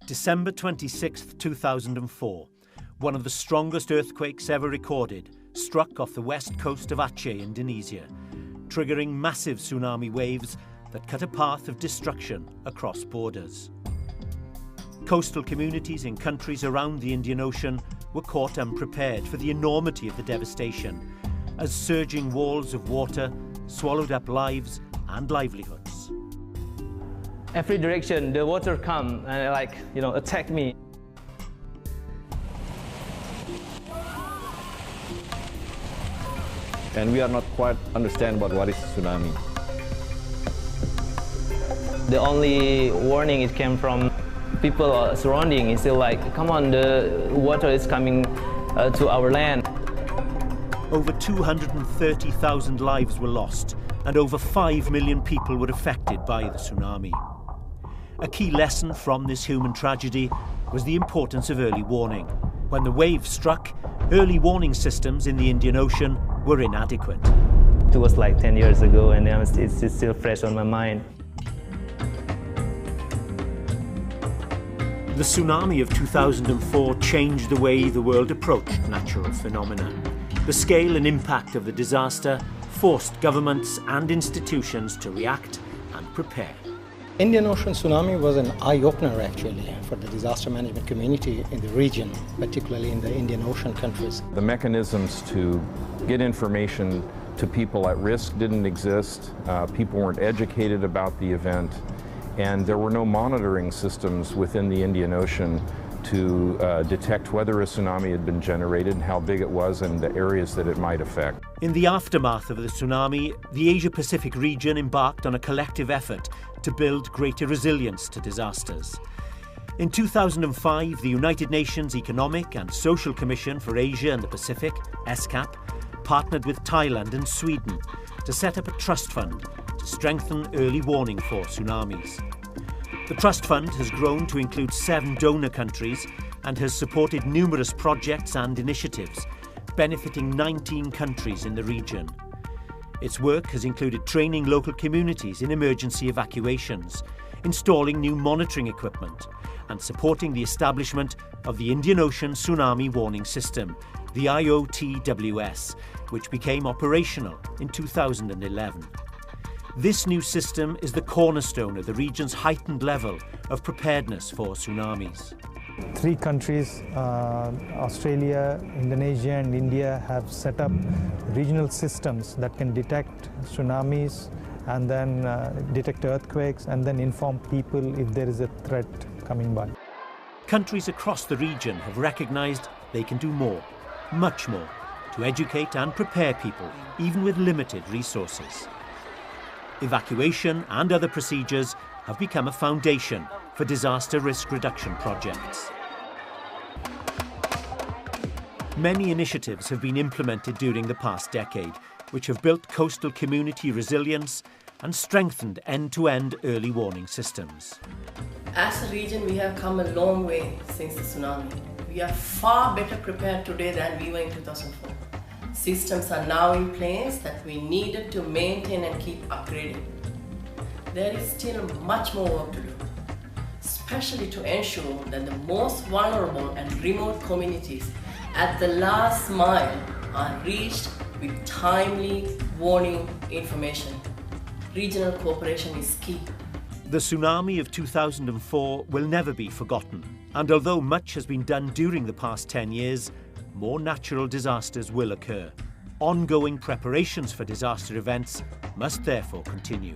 December 26, 2004, one of the strongest earthquakes ever recorded, struck off the west coast of Aceh, Indonesia, triggering massive tsunami waves that cut a path of destruction across borders. Coastal communities in countries around the Indian Ocean were caught unprepared for the enormity of the devastation, as surging walls of water swallowed up lives and livelihoods. Every direction, the water come and attack me. And we are not quite understand about what is tsunami. The only warning it came from people surrounding is still like, come on, the water is coming to our land. Over 230,000 lives were lost, and over 5 million people were affected by the tsunami. A key lesson from this human tragedy was the importance of early warning. When the wave struck, early warning systems in the Indian Ocean were inadequate. It was like 10 years ago, and it's still fresh on my mind. The tsunami of 2004 changed the way the world approached natural phenomena. The scale and impact of the disaster forced governments and institutions to react and prepare. Indian Ocean tsunami was an eye-opener actually for the disaster management community in the region, particularly in the Indian Ocean countries. The mechanisms to get information to people at risk didn't exist. People weren't educated about the event, and there were no monitoring systems within the Indian Ocean to detect whether a tsunami had been generated and how big it was and the areas that it might affect. In the aftermath of the tsunami, the Asia-Pacific region embarked on a collective effort to build greater resilience to disasters. In 2005, the United Nations Economic and Social Commission for Asia and the Pacific, ESCAP, partnered with Thailand and Sweden to set up a trust fund to strengthen early warning for tsunamis. The trust fund has grown to include 7 donor countries and has supported numerous projects and initiatives, benefiting 19 countries in the region. Its work has included training local communities in emergency evacuations, installing new monitoring equipment, and supporting the establishment of the Indian Ocean Tsunami Warning System, the IOTWS, which became operational in 2011. This new system is the cornerstone of the region's heightened level of preparedness for tsunamis. 3 countries, Australia, Indonesia and India, have set up regional systems that can detect tsunamis and then detect earthquakes and then inform people if there is a threat coming by. Countries across the region have recognized they can do more, much more, to educate and prepare people, even with limited resources. Evacuation and other procedures have become a foundation for disaster risk reduction projects. Many initiatives have been implemented during the past decade, which have built coastal community resilience and strengthened end-to-end early warning systems. As a region, we have come a long way since the tsunami. We are far better prepared today than we were in 2004. Systems are now in place that we needed to maintain and keep upgrading. There is still much more work to do, especially to ensure that the most vulnerable and remote communities at the last mile are reached with timely warning information. Regional cooperation is key. The tsunami of 2004 will never be forgotten, and although much has been done during the past 10 years, more natural disasters will occur. Ongoing preparations for disaster events must therefore continue.